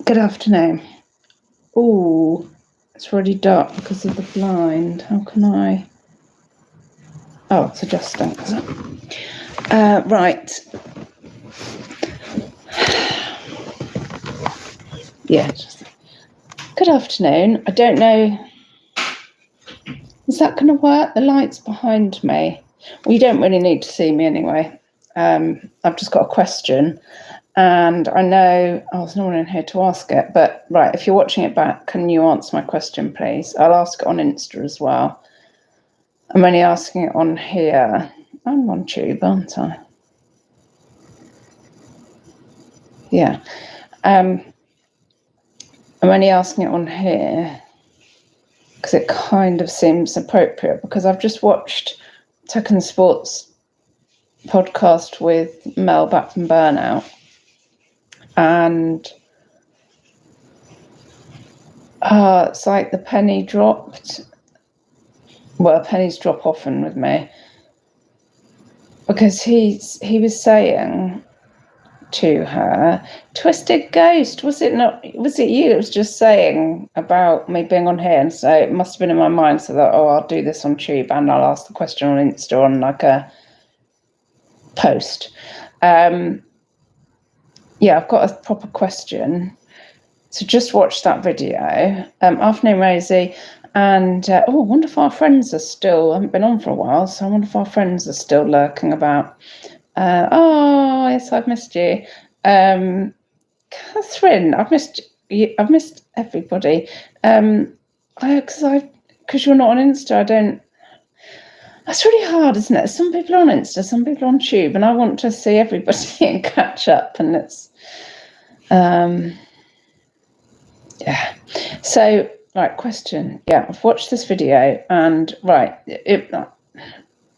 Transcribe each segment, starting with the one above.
Good afternoon. Oh, it's really dark because of the blind. How can I? Oh, it's adjusting. Right. Yeah. Good afternoon. I don't know. Is that going to work? The light's behind me. Well, you don't really need to see me anyway. I've just got a question. And I know there's no one in here to ask it, but right, if you're watching it back, can you answer my question, please? I'll ask it on Insta as well. I'm only asking it on here. I'm on Tube, aren't I? Yeah. I'm only asking it on here because it kind of seems appropriate, because I've just watched Tech and Sports podcast with Mel back from Burnout. And it's like the penny dropped. Well, pennies drop often with me, because he was saying to her, "Twisted Ghost, was it not? Was it you? It was just saying about me being on here." And so it must have been in my mind, so that I'll do this on Tube and I'll ask the question on Insta on like a post. Yeah, I've got a proper question. So just watch that video. Afternoon, Rosie. And I wonder if our friends are still, I haven't been on for a while, so I wonder if our friends are still lurking about. Yes, I've missed you. Catherine, I've missed you. I've missed everybody. Because you're not on Insta, I don't. That's really hard, isn't it? Some people are on Insta, some people are on Tube, and I want to see everybody and catch up, and it's. Yeah. So, right, question. Yeah, I've watched this video, and right,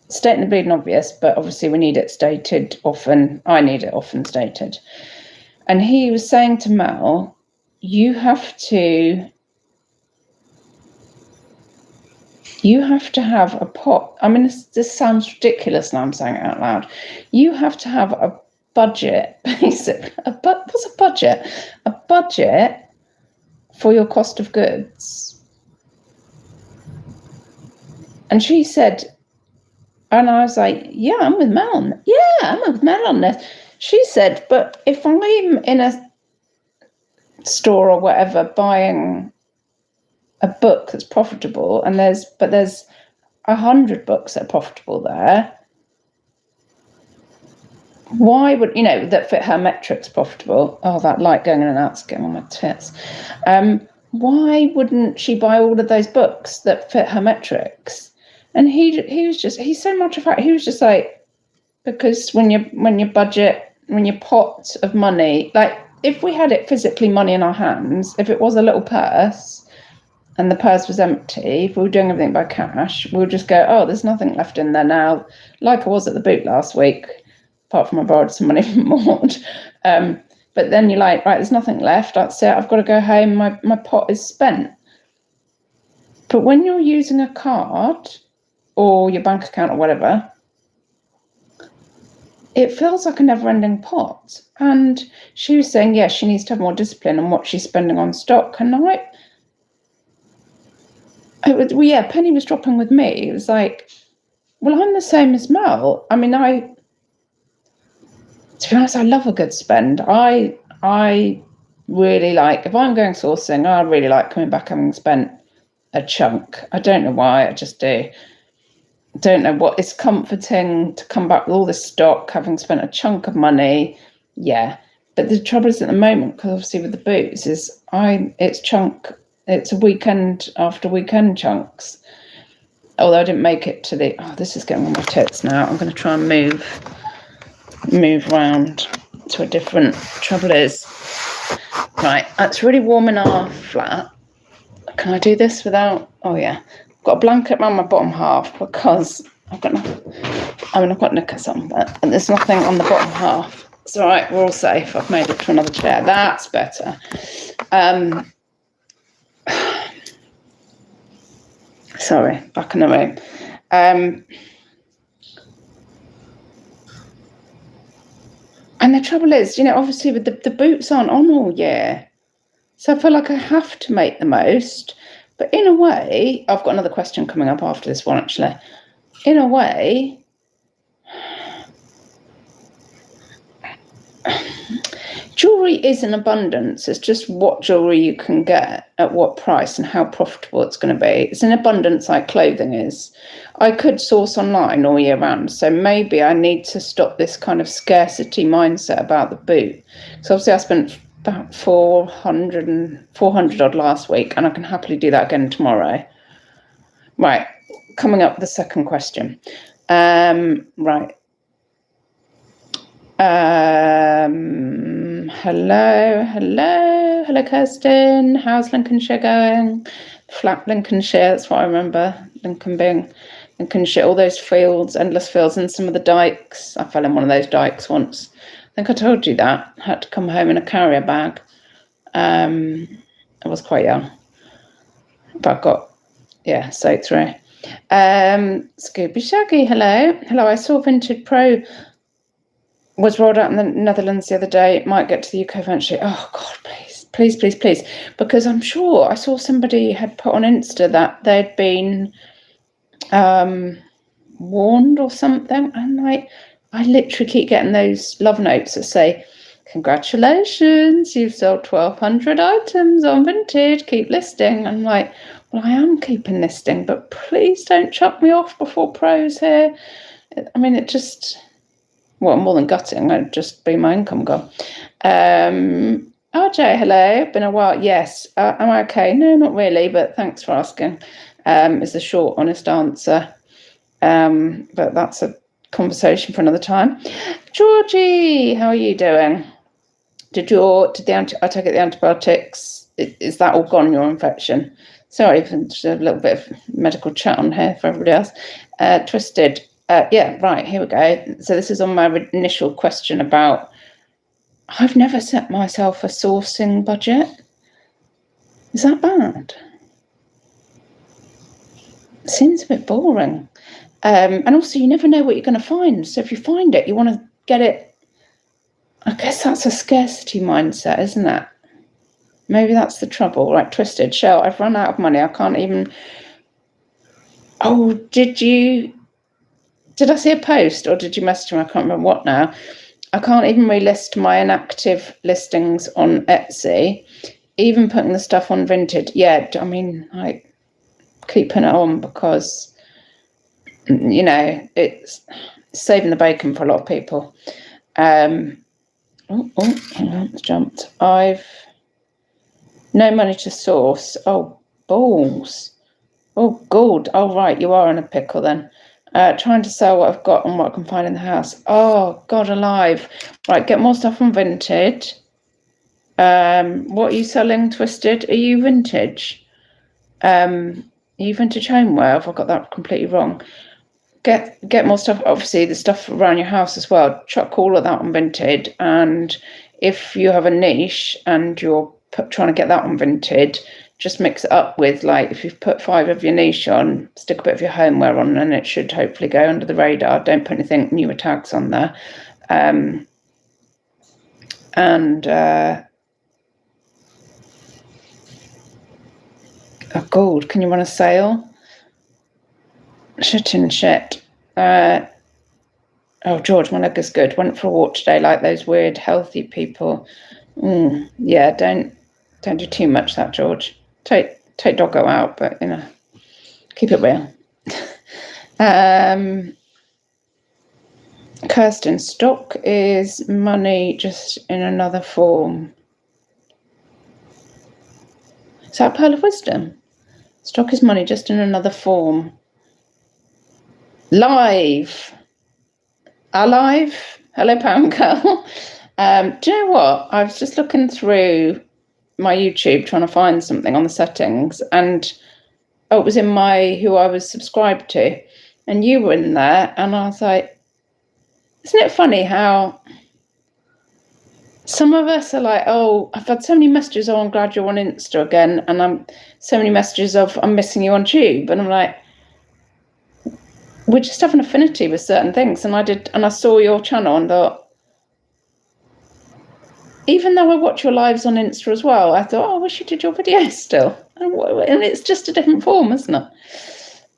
stating the bleeding obvious, but obviously we need it stated often. I need it often stated. And he was saying to Mel, you have to have a pot. I mean, this sounds ridiculous now I'm saying it out loud. You have to have a budget, basically. What's a budget? A budget for your cost of goods. And she said, and I was like, yeah, I'm with Mel on this. She said, but if I'm in a store or whatever buying a book that's profitable, and there's 100 books that are profitable there, why would, that fit her metrics profitable? Oh, that light going in and out's getting on my tits. Why wouldn't she buy all of those books that fit her metrics? And he's so much of that. He was just like, because when your pot of money, like if we had it physically money in our hands, if it was a little purse and the purse was empty, if we were doing everything by cash, we would just go, oh, there's nothing left in there now, like I was at the boot last week, apart from I borrowed some money from Maud. But then you're like, right, there's nothing left. That's it. I've got to go home. My pot is spent. But when you're using a card or your bank account or whatever, it feels like a never-ending pot. And she was saying, yes, she needs to have more discipline on what she's spending on stock. And Penny was dropping with me. It was like, well, I'm the same as Mel. I mean, to be honest, I love a good spend. I really like, if I'm going sourcing, I really like coming back having spent a chunk. I don't know why, I just do. Don't know what, it's comforting to come back with all this stock, having spent a chunk of money. Yeah. But the trouble is at the moment, because obviously with the boots, it's a weekend after weekend chunks. Although I didn't make it to this is getting on my tits now. I'm going to try and move around to a different. Trouble is, right, it's really warm in our flat. Can I do this without? Oh yeah, I've got a blanket around my bottom half because I've got knickers on, but there's nothing on the bottom half. It's all right, we're all safe. I've made it to another chair. That's better. Sorry, back in the room. And the trouble is, obviously with the boots aren't on all year. So I feel like I have to make the most. But in a way, I've got another question coming up after this one, actually. In a way, jewellery is in abundance. It's just what jewellery you can get at what price and how profitable it's going to be. It's in abundance like clothing is. I could source online all year round, so maybe I need to stop this kind of scarcity mindset about the boot. So obviously I spent about 400 odd last week, and I can happily do that again tomorrow. Right, coming up with the second question. Right. Hello, Kirsten. How's Lincolnshire going? Flat Lincolnshire, that's what I remember. Lincolnshire, all those fields, endless fields, and some of the dikes. I fell in one of those dikes once. I think I told you that. I had to come home in a carrier bag. I was quite young, but I got, soaked through. Scooby Shaggy, hello. I saw Vintage Pro was rolled out in the Netherlands the other day. It might get to the UK eventually. Oh God, please, because I'm sure I saw somebody had put on Insta that they'd been warned or something. And like, I literally keep getting those love notes that say, congratulations, you've sold 1,200 items on Vintage, keep listing. I'm like, well, I am keeping listing, but please don't chuck me off before Pro's here. I mean, it just, well, more than gutting, I'd just be my income gone. RJ, hello, been a while. Yes, am I okay? No, not really, but thanks for asking, is the short, honest answer. But that's a conversation for another time. Georgie, how are you doing? I take it the antibiotics, is that all gone, your infection? Sorry, just a little bit of medical chat on here for everybody else. Twisted. Right, here we go. So this is on my initial question about, I've never set myself a sourcing budget. Is that bad? It seems a bit boring. And also, you never know what you're going to find. So if you find it, you want to get it. I guess that's a scarcity mindset, isn't it? Maybe that's the trouble. Right, Twisted. Shell, I've run out of money. I can't even... Oh, did I see a post or did you message me? I can't remember what now. I can't even relist my inactive listings on Etsy, even putting the stuff on Vinted. Yeah, I mean, like, keeping it on because, you know, it's saving the bacon for a lot of people. Hang on, it's jumped. I've no money to source. Oh, balls. Oh, God. Oh, right, you are in a pickle then. Trying to sell what I've got and what I can find in the house. Oh, God alive. Right, get more stuff on Vinted. What are you selling, Twisted? Are you vintage? Are you vintage homeware? Have I got that completely wrong? Get more stuff, obviously, the stuff around your house as well. Chuck all of that on Vinted. And if you have a niche and you're trying to get that on Vinted, just mix it up with, like, if you've put 5 of your niche on, stick a bit of your homeware on, and it should hopefully go under the radar. Don't put anything newer tags on there. Oh, God, can you run a sale? Shit. Oh, George, my leg is good. Went for a walk today like those weird healthy people. Yeah, don't do too much that, George. Take doggo out, but, you know, keep it real. Kirsten, stock is money just in another form. Is that a pearl of wisdom? Stock is money just in another form. Live. Alive. Hello, Pound Girl. Do you know what? I was just looking through my YouTube trying to find something on the settings, and it was in my who I was subscribed to, and you were in there, and I was like, isn't it funny how some of us are like, oh, I've had so many messages, oh, I'm glad you're on Insta again, and I'm so many messages of I'm missing you on Tube, and I'm like, we just have an affinity with certain things. And I saw your channel and thought, even though I watch your lives on Insta as well, I thought, oh, I wish you did your videos still. And it's just a different form, isn't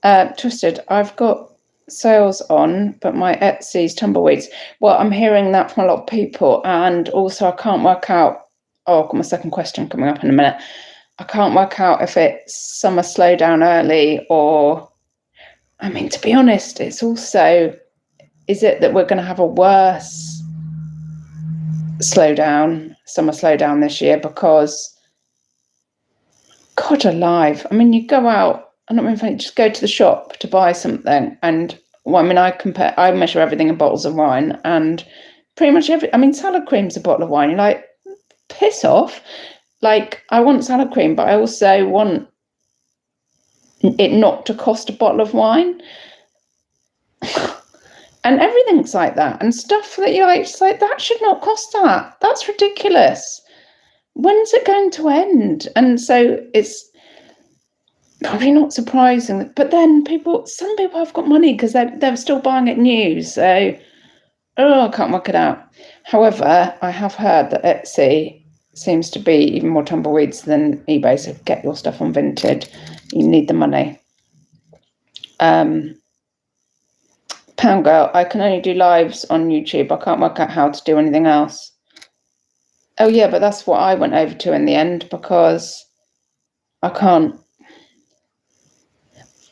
it? Twisted, I've got sales on, but my Etsy's tumbleweeds. Well, I'm hearing that from a lot of people. And also, I can't work out. Oh, I've got my second question coming up in a minute. I can't work out if it's summer slowdown early or, I mean, to be honest, it's also, is it that we're going to have a worse summer slowdown this year? Because, God alive, I mean, you go out, I don't mean, just go to the shop to buy something, and well, I mean, I measure everything in bottles of wine, and pretty much salad cream's a bottle of wine. You're like, piss off. Like, I want salad cream, but I also want it not to cost a bottle of wine. And everything's like that. And stuff that you're like, it's like, that should not cost that. That's ridiculous. When's it going to end? And so it's probably not surprising. But then some people have got money because they're still buying it new. So, I can't work it out. However, I have heard that Etsy seems to be even more tumbleweeds than eBay. So get your stuff on Vinted. You need the money. Pound Girl, I can only do lives on YouTube. I can't work out how to do anything else. Oh yeah, but that's what I went over to in the end, because I can't.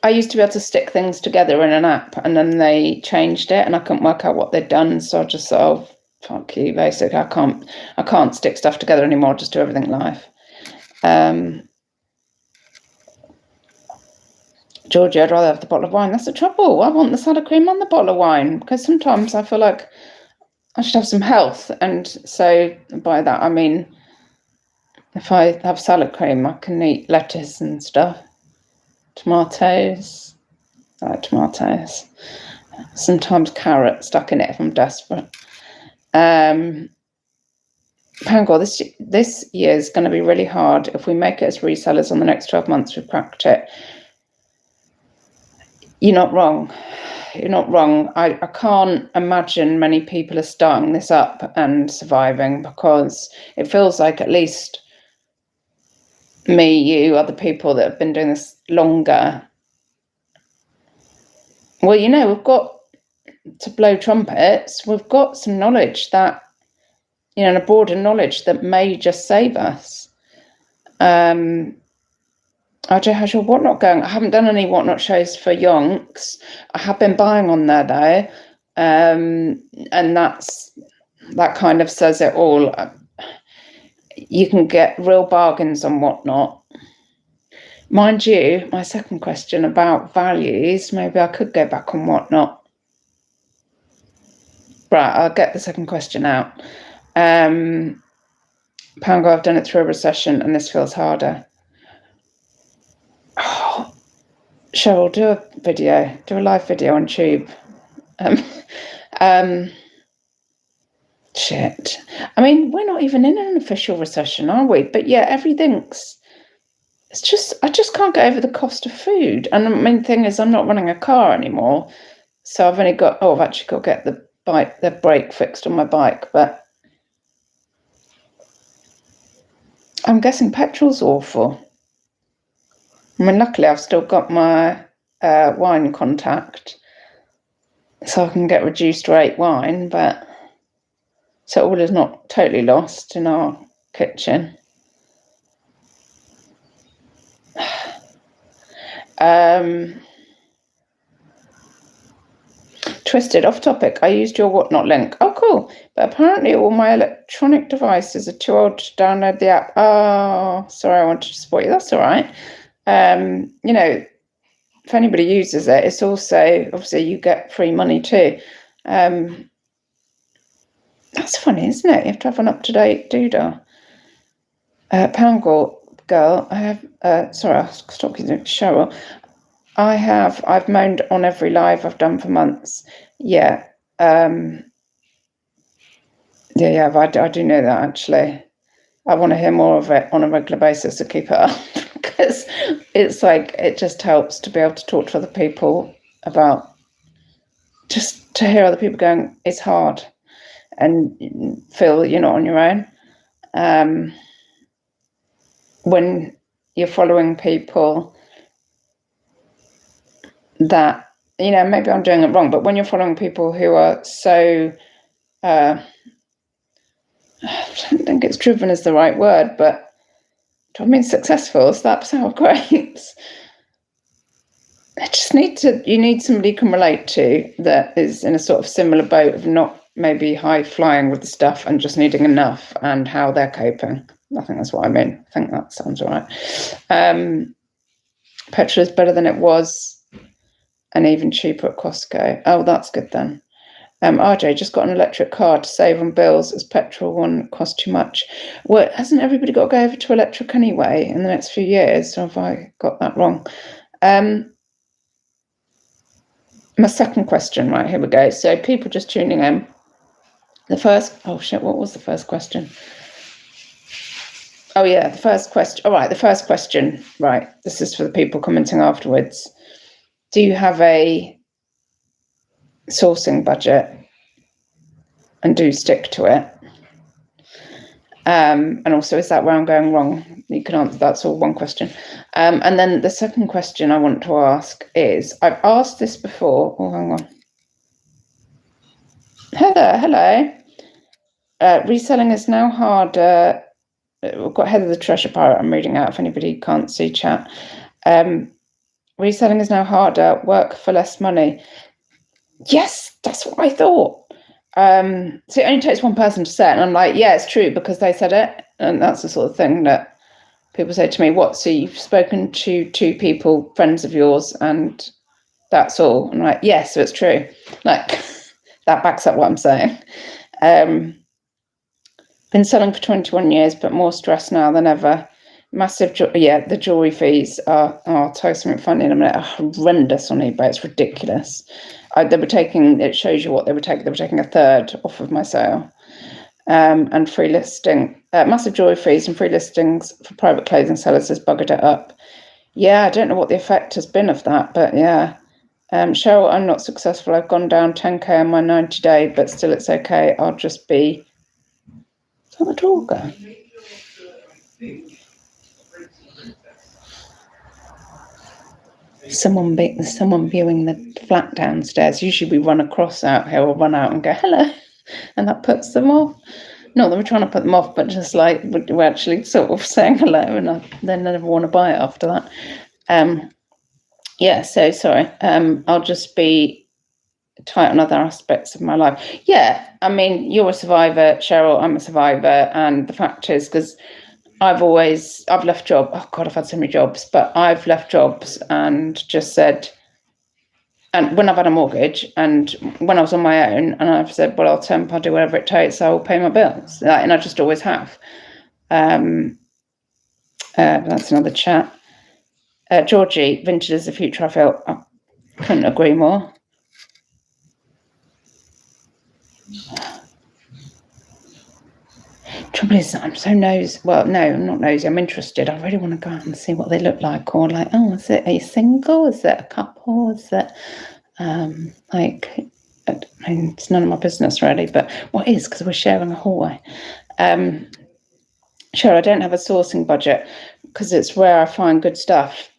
I used to be able to stick things together in an app, and then they changed it and I couldn't work out what they'd done. So I just thought, oh, fuck you, basically. I can't stick stuff together anymore, just do everything live. Georgie, I'd rather have the bottle of wine. That's the trouble. I want the salad cream on the bottle of wine, because sometimes I feel like I should have some health. And so by that, I mean, if I have salad cream, I can eat lettuce and stuff. Tomatoes. I like tomatoes. Sometimes carrot stuck in it if I'm desperate. Pangor, this year is going to be really hard. If we make it as resellers on the next 12 months, we've cracked it. You're not wrong. You're not wrong. I can't imagine many people are starting this up and surviving, because it feels like at least me, you, other people that have been doing this longer. Well, we've got to blow trumpets. We've got some knowledge that, and a broader knowledge that may just save us. RJ, how's your Whatnot going? I haven't done any Whatnot shows for Yonks. I have been buying on there though. And that kind of says it all. You can get real bargains on Whatnot. Mind you, my second question about values, maybe I could go back on Whatnot. Right, I'll get the second question out. Pango, I've done it through a recession and this feels harder. Oh, Cheryl, do a live video on Tube. Shit. I mean, we're not even in an official recession, are we? But yeah, I just can't get over the cost of food. And the main thing is I'm not running a car anymore. So I've actually got to get the brake fixed on my bike, but I'm guessing petrol's awful. I mean, luckily I've still got my wine contact, so I can get reduced rate wine, but so all is not totally lost in our kitchen. Twisted, off topic, I used your Whatnot link. Oh, cool. But apparently all my electronic devices are too old to download the app. Oh, sorry, I wanted to support you. That's all right. If anybody uses it, it's also, obviously, you get free money too. That's funny, isn't it? You have to have an up-to-date doodah. Pound Girl, I have, sorry, I'll stop using Cheryl. I've moaned on every live I've done for months. Yeah. I do know that, actually. I want to hear more of it on a regular basis to keep it up, because it's like, it just helps to be able to talk to other people about, just to hear other people going, it's hard, and feel that you're not on your own. when you're following people that, maybe I'm doing it wrong, but when you're following people who are so, I don't think it's driven is the right word, but successful, so that sounds great. I just you need somebody you can relate to that is in a sort of similar boat of not maybe high flying with the stuff and just needing enough, and how they're coping. I think that's what I mean. I think that sounds all right. Petrol is better than it was and even cheaper at Costco. Oh, that's good then. RJ just got an electric car to save on bills as petrol one cost too much. Well, hasn't everybody got to go over to electric anyway in the next few years? Or have I got that wrong? My second question, right, here we go. So people just tuning in. What was the first question? Oh yeah, the first question. All right, the first question, right. This is for the people commenting afterwards. Do you have a sourcing budget and do stick to it? And also, is that where I'm going wrong? You can answer, that's all one question. And then the second question I want to ask is, I've asked this before. Oh, hang on. Heather, hello. Reselling is now harder. We've got Heather the Treasure Pirate I'm reading out if anybody can't see chat. Reselling is now harder, work for less money. Yes, that's what I thought. So it only takes one person to say it, and I'm like, yeah, it's true because they said it. And that's the sort of thing that people say to me, what, so you've spoken to 2 people, friends of yours, and that's all? I'm like, yeah, so it's true. Like, that backs up what I'm saying. Been selling for 21 years, but more stress now than ever. Massive, the jewelry fees are, I'll tell you something funny in a minute, are horrendous on eBay. It's ridiculous. They were taking, it shows you what they were taking. They were taking a third off of my sale. And free listing, massive jewelry fees and free listings for private clothing sellers has buggered it up. Yeah, I don't know what the effect has been of that, but yeah. Cheryl, I'm not successful. I've gone down 10k on my 90-day, but still it's okay. I'll just be... Is that the door go? Someone viewing the flat downstairs. Usually we run across out here or run out and go, hello. And that puts them off. Not that we're trying to put them off, but just like we're actually sort of saying hello, and they never want to buy it after that. Yeah, so sorry. I'll just be tight on other aspects of my life. Yeah, I mean, you're a survivor, Cheryl. I'm a survivor, and the fact is, because I've left jobs. Oh God, I've had so many jobs, but I've left jobs and just said. And when I've had a mortgage and when I was on my own, and I've said, well, I'll do whatever it takes, I'll pay my bills. And I just always have. That's another chat. Georgie, vintage is the future. I couldn't agree more. Trouble is, I'm so nosy. Well, no, I'm not nosy. I'm interested. I really want to go out and see what they look like, or like, oh, is it a single? Is it a couple? Is it it's none of my business really, but what is, because we're sharing a hallway. Sure, I don't have a sourcing budget because it's where I find good stuff.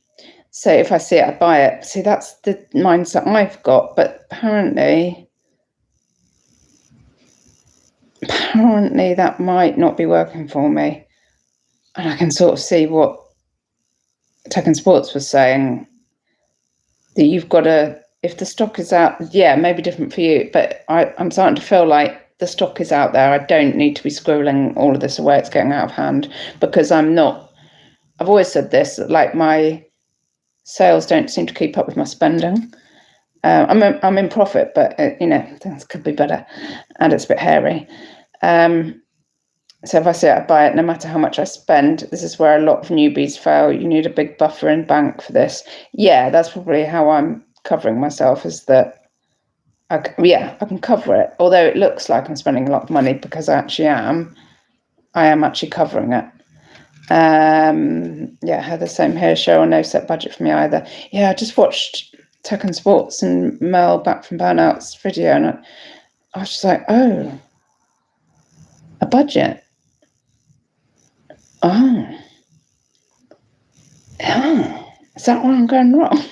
So if I see it, I buy it. See, that's the mindset I've got, but apparently that might not be working for me. And I can sort of see what Tech and Sports was saying, that you've got to, if the stock is out, yeah, maybe different for you, but I'm starting to feel like the stock is out there. I don't need to be squirreling all of this away. It's getting out of hand, because I've always said this, like my sales don't seem to keep up with my spending. I'm in profit, but things could be better, and it's a bit hairy. So if I say I buy it, no matter how much I spend, this is where a lot of newbies fail. You need a big buffer in bank for this. Yeah, that's probably how I'm covering myself, is that I can cover it. Although it looks like I'm spending a lot of money, because I am actually covering it. The same here. Cheryl, no set budget for me either. Yeah, I just watched Tech and Sports and Mel back from Burnout's video, and I was just like, oh, a budget. Oh. Is that where I'm going wrong?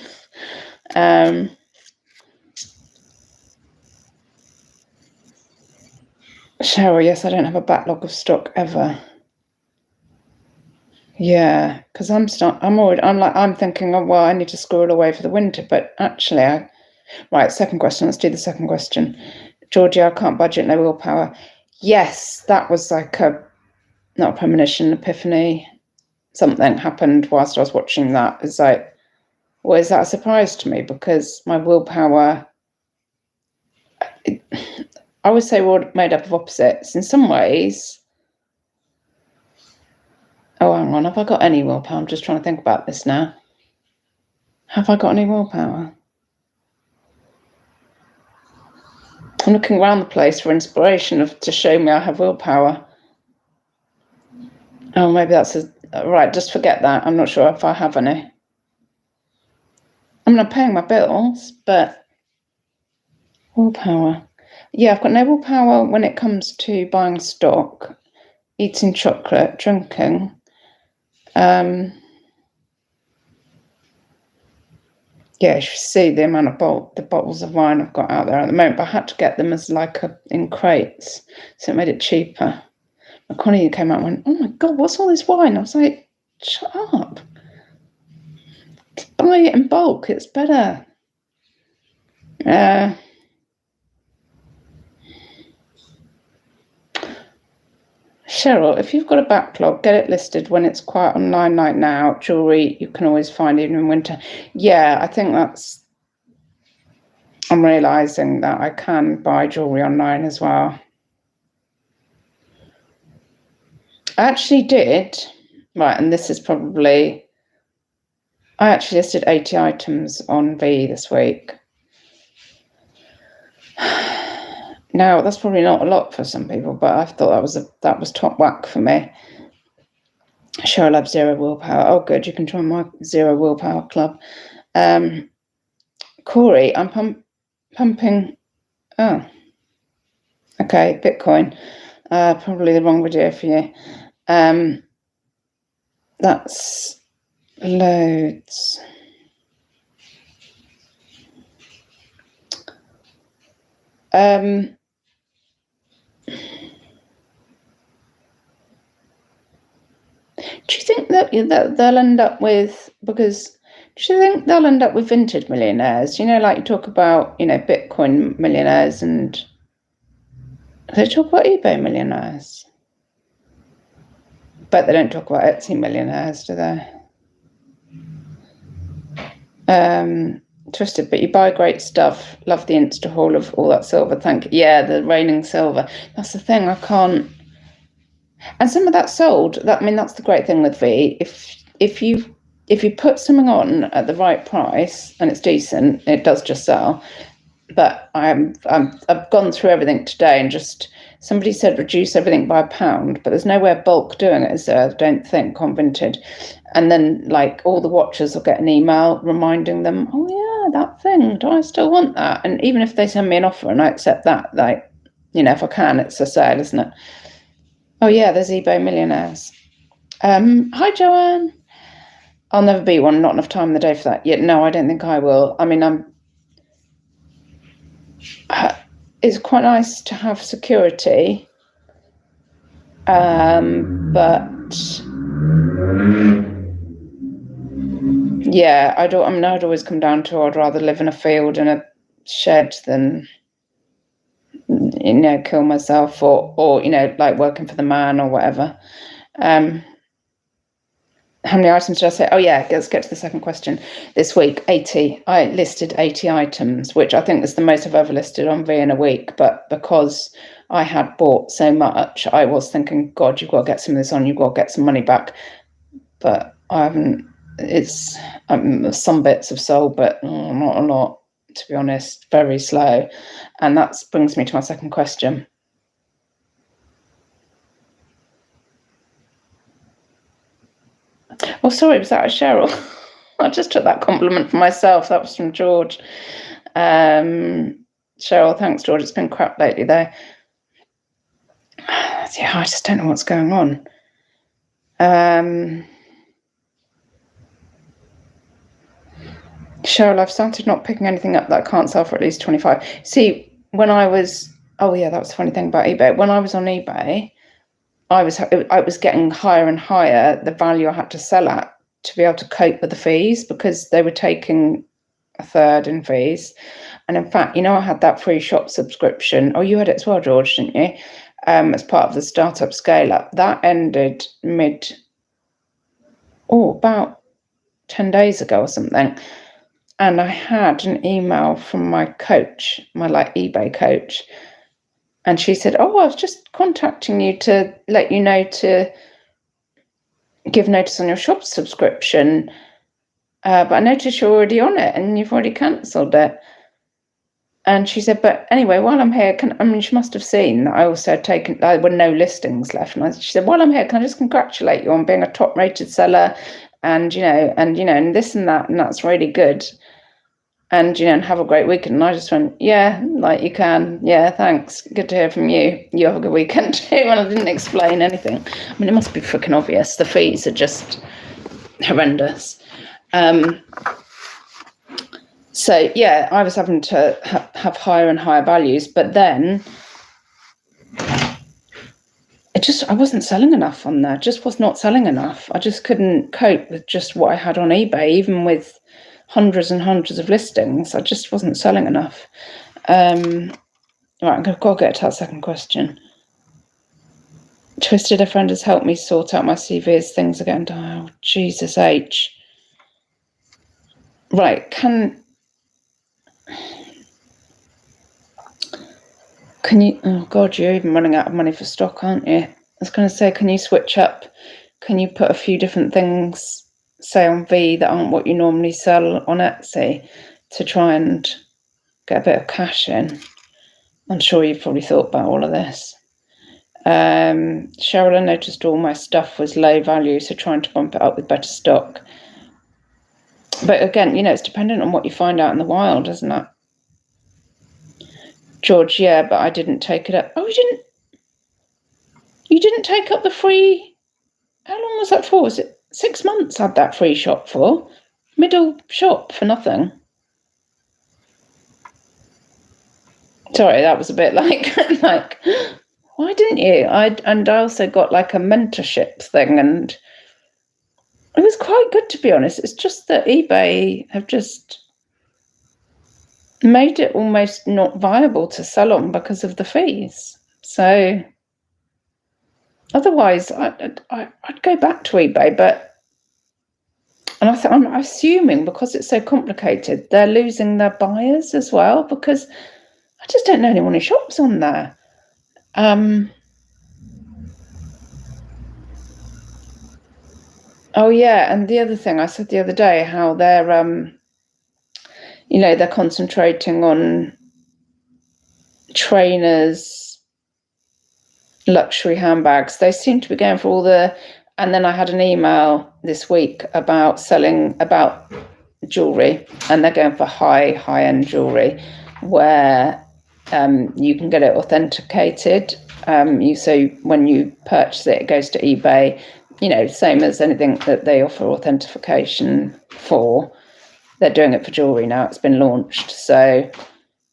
Cheryl, yes, I don't have a backlog of stock ever. Yeah, because I'm thinking, oh, well, I need to squirrel away for the winter, but actually, right, second question, let's do the second question. Georgia, I can't budget, no willpower. Yes, that was like not a premonition, epiphany. Something happened whilst I was watching that. It's like, well, is that a surprise to me? Because my willpower, I would say we're made up of opposites. In some ways, oh, hang on, have I got any willpower? I'm just trying to think about this now. Have I got any willpower? I'm looking around the place for inspiration to show me I have willpower. Oh, maybe that's right, just forget that. I'm not sure if I have any. I mean, I'm paying my bills, but willpower. Yeah, I've got no willpower when it comes to buying stock, eating chocolate, drinking. Yeah, you should see the amount of the bottles of wine I've got out there at the moment, but I had to get them as in crates, so it made it cheaper. And Connie came out and went, oh my God, what's all this wine? I was like, shut up. Buy it in bulk, it's better. Cheryl, if you've got a backlog, get it listed when it's quiet online like now. Jewelry you can always find even in winter. Yeah, I think I'm realising that I can buy jewelry online as well. I actually did, right, and this is probably, I actually listed 80 items on V this week. Now, that's probably not a lot for some people, but I thought that was top whack for me. Cheryl loves zero willpower. Oh, good, you can join my zero willpower club. Corey, I'm pumping. Oh, okay, Bitcoin. Probably the wrong video for you. That's loads. Do you think that they'll end up with, because do you think they'll end up with vintage millionaires? You know, like you talk about, Bitcoin millionaires, and they talk about eBay millionaires. But they don't talk about Etsy millionaires, do they? Twisted, but you buy great stuff. Love the Insta haul of all that silver. Thank you. Yeah, the raining silver. That's the thing. I can't. And some of that sold. That's the great thing with V. If you put something on at the right price and it's decent, it does just sell. But I've gone through everything today, and just somebody said reduce everything by £1, but there's nowhere bulk doing it, is there? I don't think, on Vinted. And then all the watchers will get an email reminding them, oh yeah, that thing, do I still want that? And even if they send me an offer and I accept that, if I can, it's a sale, isn't it? Oh yeah, there's eBay millionaires. Hi Joanne. I'll never be one, not enough time in the day for that. Yeah, no, I don't think I will. I mean, it's quite nice to have security, but yeah, I'd always come down to I'd rather live in a field in a shed than kill myself or working for the man or whatever. How many items did I say? Oh yeah, let's get to the second question. This week, 80. I listed 80 items, which I think is the most I've ever listed on V in a week. But because I had bought so much, I was thinking, God, you've got to get some of this on. You've got to get some money back. But I haven't. It's some bits have sold, but not a lot, to be honest. Very slow. And that brings me to my second question. Oh, sorry, was that a Cheryl? I just took that compliment for myself. That was from George. Cheryl, thanks, George. It's been crap lately, though. Yeah, I just don't know what's going on. Cheryl, I've started not picking anything up that I can't sell for at least 25. See, when I was, oh yeah, that was the funny thing about eBay. When I was on eBay, I was getting higher and higher the value I had to sell at to be able to cope with the fees, because they were taking a third in fees. And in fact, I had that free shop subscription. Oh, you had it as well, George, didn't you? As part of the startup scale up. That ended about 10 days ago or something. And I had an email from my coach, my eBay coach. And she said, I was just contacting you to let you know to give notice on your shop subscription. But I noticed you're already on it and you've already cancelled it. And she said, but anyway, while I'm here, she must have seen that I also had there were no listings left. And she said, while I'm here, can I just congratulate you on being a top rated seller and this and that. And that's really good. And, and have a great weekend. And I just went, yeah, you can. Yeah, thanks. Good to hear from you. You have a good weekend too. And I didn't explain anything. I mean, it must be freaking obvious. The fees are just horrendous. So, yeah, I was having to have higher and higher values. But then I wasn't selling enough on there. Just was not selling enough. I just couldn't cope with just what I had on eBay, even with hundreds and hundreds of listings. I just wasn't selling enough. Right, I've got to get to that second question. Twisted, a friend has helped me sort out my CV as things are going down. Oh, Jesus H. Right, can you, oh God, you're even running out of money for stock, aren't you? I was going to say, can you switch up? Can you put a few different things, say on V, that aren't what you normally sell on Etsy, to try and get a bit of cash in? I'm sure you've probably thought about all of this. Cheryl, I noticed all my stuff was low value, so trying to bump it up with better stock. But again, it's dependent on what you find out in the wild, isn't it? George, yeah, but I didn't take it up. Oh, you didn't take up the free. How long was that for? Was it 6 months I had that free shop for? Middle shop for nothing. Sorry, that was a bit like, why didn't you? I also got a mentorship thing, and it was quite good, to be honest. It's just that eBay have just made it almost not viable to sell on because of the fees. So otherwise, I'd go back to eBay, I'm assuming because it's so complicated, they're losing their buyers as well, because I just don't know anyone who shops on there. Oh yeah, and the other thing I said the other day, how they're they're concentrating on trainers, luxury handbags. They seem to be going for all the. And then I had an email this week about jewelry, and they're going for high-end jewelry, where you can get it authenticated. So when you purchase it, it goes to eBay. Same as anything that they offer authentication for. They're doing it for jewelry now. It's been launched. So,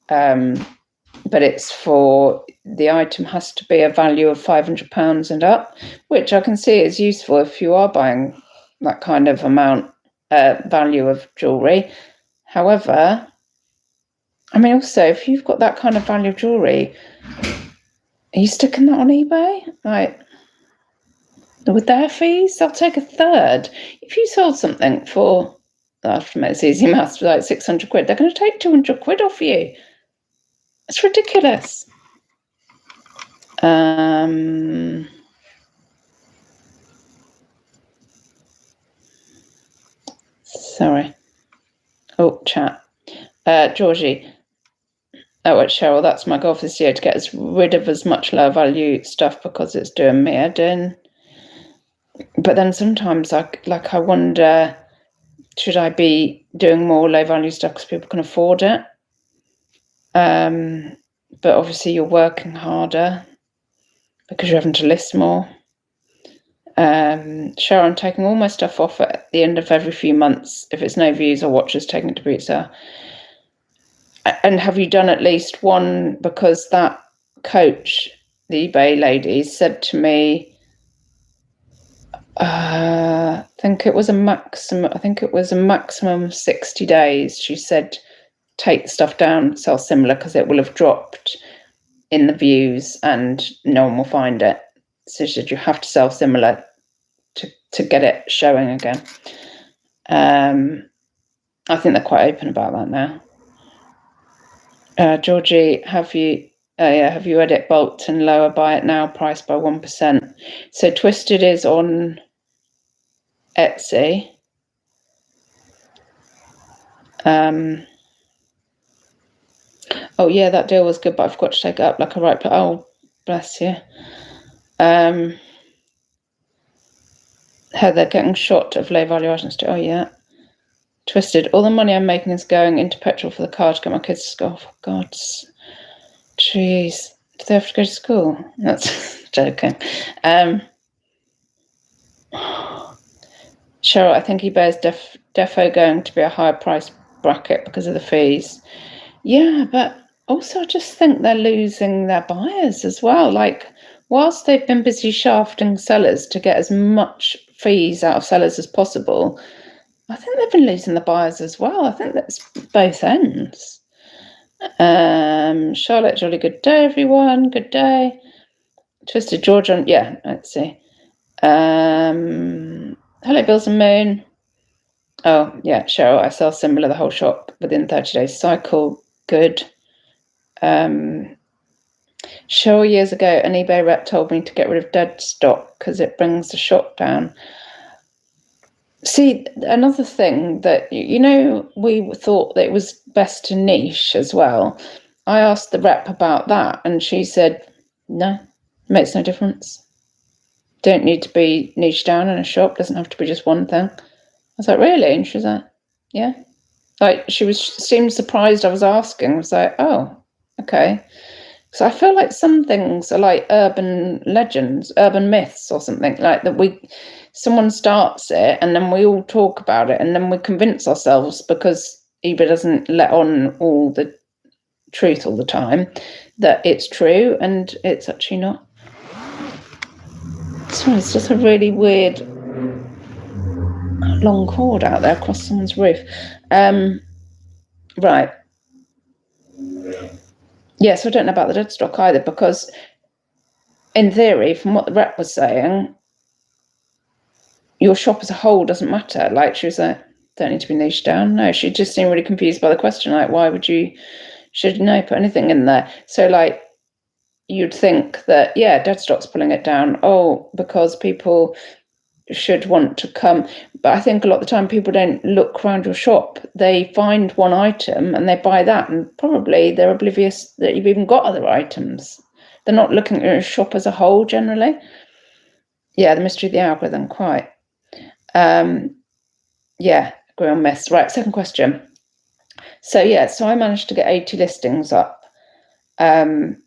but it's for the item has to be a value of £500 and up, which I can see is useful if you are buying that kind of amount, value of jewelry. However, also if you've got that kind of value of jewelry, are you sticking that on eBay? With their fees, they'll take a third. If you sold something for, it's easy maths, 600 quid, they're going to take 200 quid off you. It's ridiculous. Sorry. Oh, chat. Georgie. Oh, it's Cheryl. That's my goal for this year, to get rid of as much low value stuff because it's doing me head in. But then sometimes I wonder, should I be doing more low value stuff because people can afford it? But obviously you're working harder because you're having to list more. Sharon, taking all my stuff off at the end of every few months if it's no views or watchers, taking it to boot sale. And have you done at least one? Because that coach, the eBay lady, said to me, I think it was a maximum of 60 days. She said, take the stuff down, sell similar, because it will have dropped in the views and no one will find it. So she said, you have to sell similar to get it showing again. I think they're quite open about that now. Georgie, have you edit Bolt and lower buy it now, price by 1%? So Twisted is on Etsy. Oh yeah, that deal was good, but I forgot to take it up like a right. Oh, bless you. Heather, getting shot of low value items. Oh yeah. Twisted, all the money I'm making is going into petrol for the car to get my kids to school. For God's, jeez, do they have to go to school? That's joking. Cheryl, I think eBay is defo going to be a higher price bracket because of the fees. Yeah, but also I just think they're losing their buyers as well. Like, whilst they've been busy shafting sellers to get as much fees out of sellers as possible, I think they've been losing the buyers as well. I think that's both ends. Charlotte, jolly good day, everyone. Good day. Twisted George on, yeah, let's see. Hello, Bills and Moon. Oh, yeah, Cheryl, I sell similar the whole shop within 30 days cycle. Good. Cheryl, years ago, an eBay rep told me to get rid of dead stock because it brings the shop down. See, another thing that, we thought that it was best to niche as well. I asked the rep about that and she said, no, makes no difference. Don't need to be niche down in a shop. Doesn't have to be just one thing. I was like, really? And she was like, yeah. Like, seemed surprised I was asking. I was like, oh, okay. So I feel like some things are like urban legends, urban myths or something like that. Someone starts it and then we all talk about it and then we convince ourselves, because eBay doesn't let on all the truth all the time, that it's true, and it's actually not. So it's just a really weird long cord out there across someone's roof. Right. Yes, I don't know about the dead stock either, because in theory, from what the rep was saying, your shop as a whole doesn't matter. Like, she was like, don't need to be niched down. No, she just seemed really confused by the question. Like, why would you, should no put anything in there? So like, you'd think that, yeah, dead stock's pulling it down. Oh, because people should want to come. But I think a lot of the time people don't look around your shop. They find one item and they buy that, and probably they're oblivious that you've even got other items. They're not looking at your shop as a whole generally. Yeah, the mystery of the algorithm, quite. Yeah, agree on myths. Right, second question. So I managed to get 80 listings up. And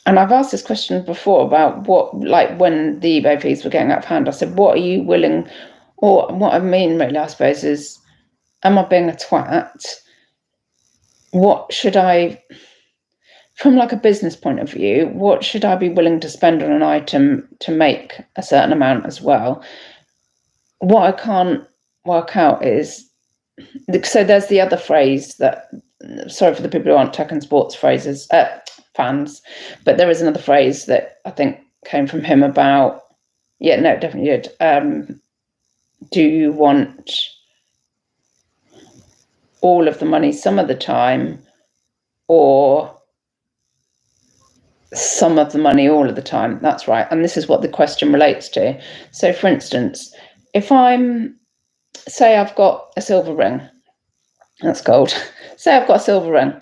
I've asked this question before about when the eBay fees were getting out of hand. I said, what are you willing, or what I mean really, I suppose, is, am I being a twat? What should I, from like a business point of view, what should I be willing to spend on an item to make a certain amount as well? What I can't work out is, so there's the other phrase that, sorry for the people who aren't tech and sports fans, but there is another phrase that I think came from him about, yeah, no, it definitely did. Do you want all of the money some of the time, or some of the money all of the time? That's right. And this is what the question relates to. So for instance, if say I've got a silver ring, that's gold. Say I've got a silver ring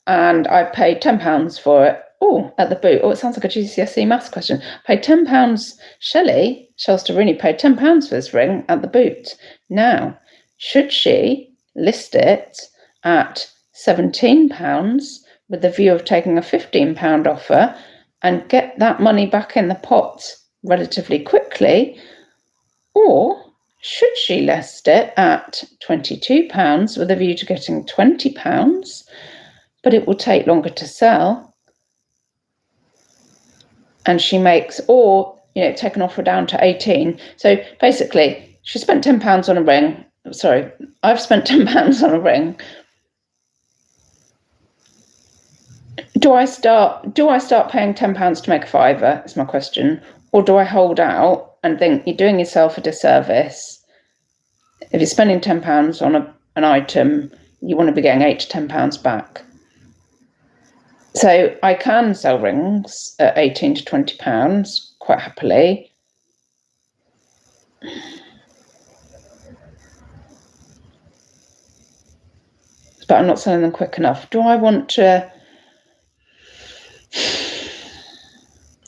and I paid £10 for it. Oh, at the boot. Oh, it sounds like a GCSE maths question. I paid £10. Shell Starini paid £10 for this ring at the boot. Now, should she list it at £17 with the view of taking a £15 offer and get that money back in the pot relatively quickly, or should she list it at £22 with a view to getting £20, but it will take longer to sell, and she makes, or take an offer down to 18. So basically, she spent £10 on a ring. Sorry, I've spent £10 on a ring. Do I start paying £10 to make a fiver? Is my question. Or do I hold out and think you're doing yourself a disservice? If you're spending £10 on an item, you want to be getting £8 to £10 back. So I can sell rings at £18 to £20 quite happily. But I'm not selling them quick enough. Do I want to?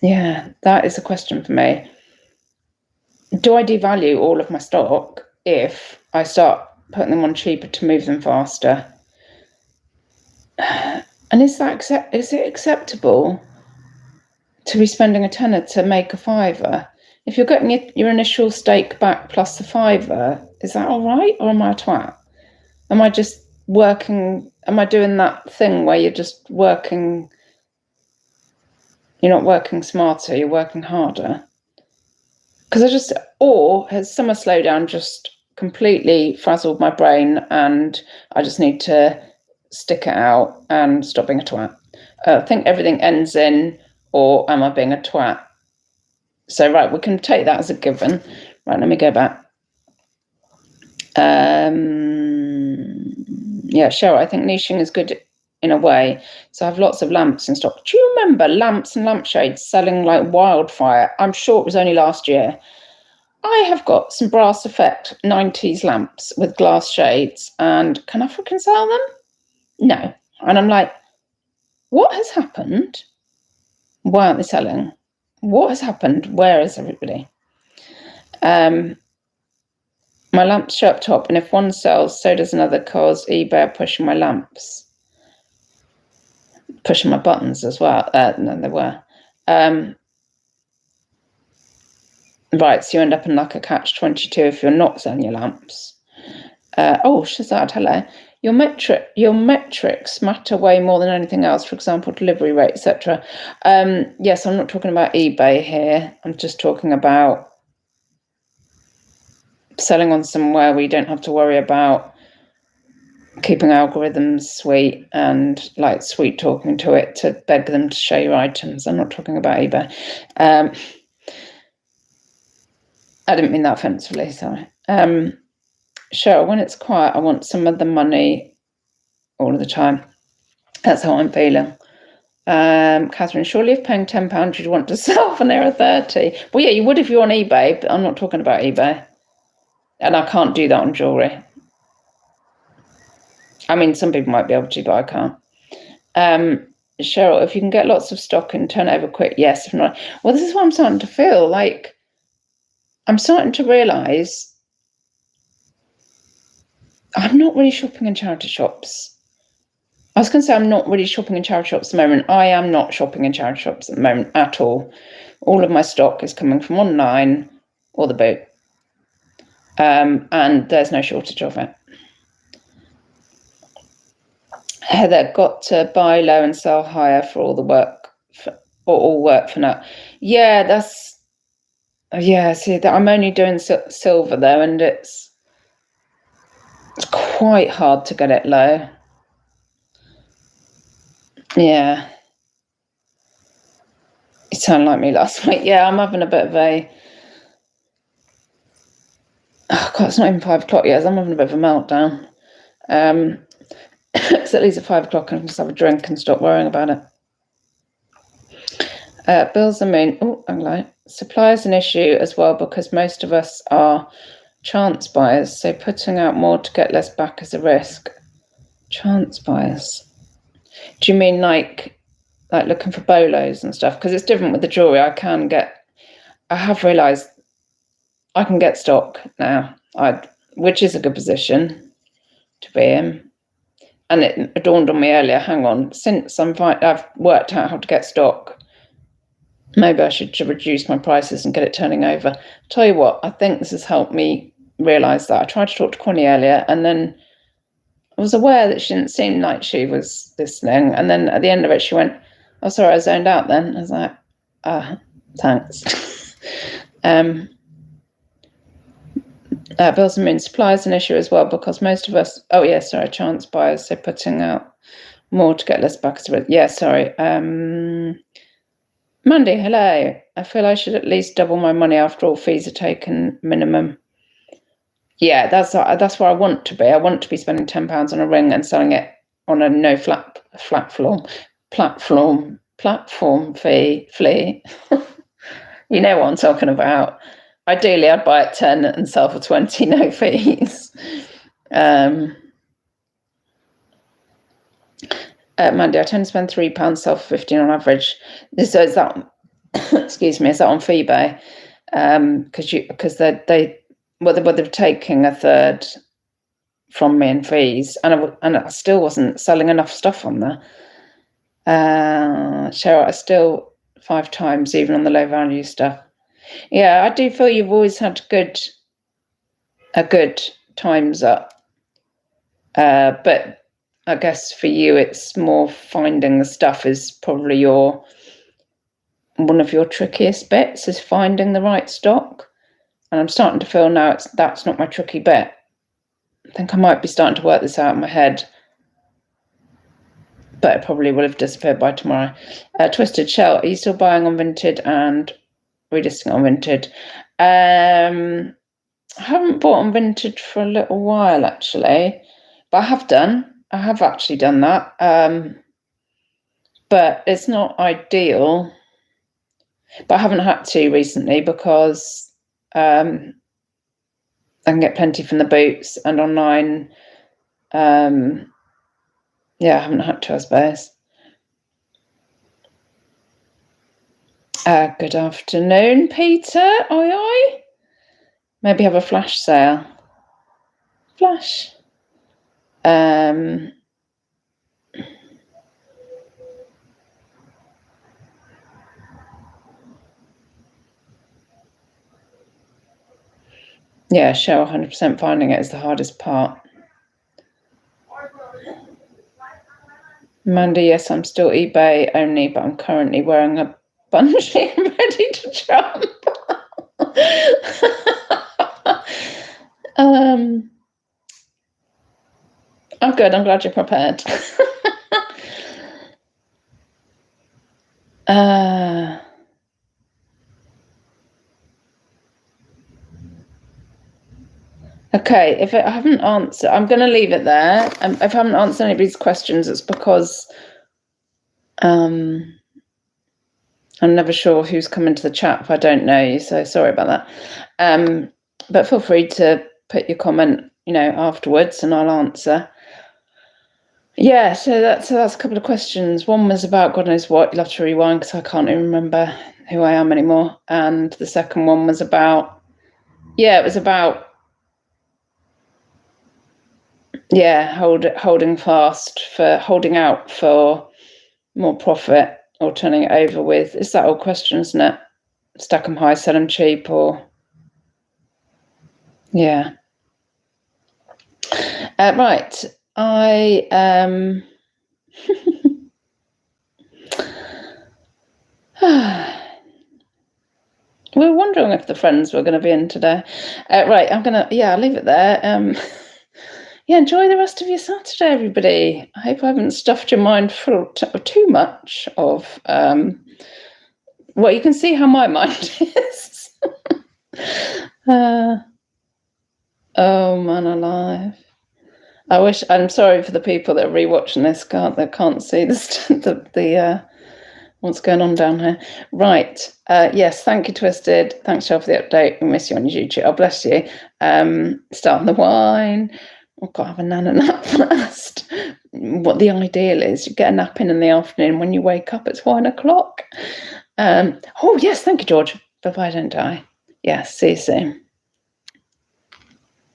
Yeah, that is a question for me. Do I devalue all of my stock if I start putting them on cheaper to move them faster? And is it acceptable to be spending a tenner to make a fiver? If you're getting your initial stake back plus the fiver, is that all right, or am I a twat? Am I just working? Am I doing that thing where you're just working? You're not working smarter, you're working harder. Because or has summer slowdown just completely frazzled my brain and I just need to stick it out and stop being a twat? I think everything ends in, or am I being a twat? So, right, we can take that as a given. Right, let me go back. Yeah, Cheryl, I think niching is good in a way. So I have lots of lamps in stock. Do you remember lamps and lampshades selling like wildfire? I'm sure it was only last year. I have got some brass effect 90s lamps with glass shades, and can I freaking sell them? No. And I'm like, what has happened? Why aren't they selling? What has happened? Where is everybody? My lamps show up top, and if one sells, so does another, cause eBay are pushing my lamps. Pushing my buttons as well. No, they were. Right, so you end up in like a catch-22 if you're not selling your lamps. Shazad, hello. Your metrics matter way more than anything else, for example, delivery rate, etc. Yes, I'm not talking about eBay here. I'm just talking about selling on somewhere where you don't have to worry about keeping algorithms sweet and like sweet talking to it to beg them to show your items. I'm not talking about eBay. I didn't mean that offensively, sorry. Cheryl, when it's quiet, I want some of the money all of the time. That's how I'm feeling. Catherine, surely if paying £10, you'd want to sell for nearer 30. Well, yeah, you would if you're on eBay, but I'm not talking about eBay. And I can't do that on jewellery. I mean, some people might be able to, but I can't. Cheryl, if you can get lots of stock and turn it over quick, yes. If not, well, this is what I'm starting to feel like. I'm starting to realise I'm not really shopping in charity shops. I was going to say I'm not really shopping in charity shops at the moment. I am not shopping in charity shops at the moment at all. All of my stock is coming from online or the boot. And there's no shortage of it. Heather, got to buy low and sell higher for all the work, or all work for now. Yeah, see, that I'm only doing silver though, and it's quite hard to get it low. Yeah. You sound like me last week. Yeah, I'm having a bit of a... Oh, God, it's not even 5 o'clock yet. I'm having a bit of a meltdown. It's at least at 5 o'clock and I can just have a drink and stop worrying about it. Bills are mean. Oh, hello. Supply is an issue as well because most of us are chance buyers. So putting out more to get less back is a risk. Chance buyers. Do you mean like looking for bolos and stuff? Because it's different with the jewellery. I have realised I can get stock now, which is a good position to be in. And it dawned on me earlier, hang on, since I've worked out how to get stock, maybe I should reduce my prices and get it turning over. Tell you what, I think this has helped me realise that. I tried to talk to Connie earlier, and then I was aware that she didn't seem like she was listening. And then at the end of it, she went, "Oh, sorry, I zoned out then." I was like, thanks. Bills and Moon supply is an issue as well, because most of us, chance buyers, so putting out more to get less back. Mandy, hello. I feel I should at least double my money after all fees are taken minimum. Yeah, that's where I want to be. I want to be spending £10 on a ring and selling it on a no platform fee. You know what I'm talking about. Ideally, I'd buy at 10 and sell for 20, no fees. Mandy, I tend to spend £3, sell for 15 on average. So is that, excuse me, is that on Feebay? Because they're taking a third from me in fees, and I still wasn't selling enough stuff on there. Cheryl, I still 5 times even on the low value stuff. Yeah, I do feel you've always had a good times up, but I guess for you it's more finding the stuff is probably one of your trickiest bits, is finding the right stock. And I'm starting to feel now that's not my tricky bit. I think I might be starting to work this out in my head, but it probably will have disappeared by tomorrow. Twisted Shell, are you still buying on Vinted and relisting on Vinted? I haven't bought on Vinted for a little while, actually, but I have actually done that. But it's not ideal. But I haven't had to recently because I can get plenty from the boots, and online, I haven't had to, I suppose. Good afternoon, Peter. Oi. Maybe have a flash sale. Flash. Yeah, Cheryl, 100% finding it is the hardest part. Mandy, yes, I'm still eBay only, but I'm currently wearing a bungee ready to jump. Oh, good. I'm glad you're prepared. Okay, if I haven't answered, I'm going to leave it there. If I haven't answered anybody's questions, it's because I'm never sure who's come into the chat if I don't know you, so sorry about that. But feel free to put your comment, afterwards, and I'll answer. Yeah, so that's a couple of questions. One was about God knows what. You'll have to rewind because I can't even remember who I am anymore. And the second one was about, holding out for more profit or turning it over with. It's that old question, isn't it? Stack them high, sell them cheap, or yeah. Right. We were wondering if the friends were going to be in today. Right, I'll leave it there. Enjoy the rest of your Saturday, everybody. I hope I haven't stuffed your mind full of too much of, you can see how my mind is. Oh, man alive. I'm sorry for the people that are rewatching this, that can't see the what's going on down here. Right. Yes, thank you, Twisted. Thanks, Cheryl, for the update. We miss you on your YouTube. Oh, bless you. Starting the wine. I've got to have a nana nap first. What the ideal is, you get a nap in the afternoon. When you wake up, it's 1 o'clock. Yes, thank you, George. Bye-bye, don't die. Yes, see you soon.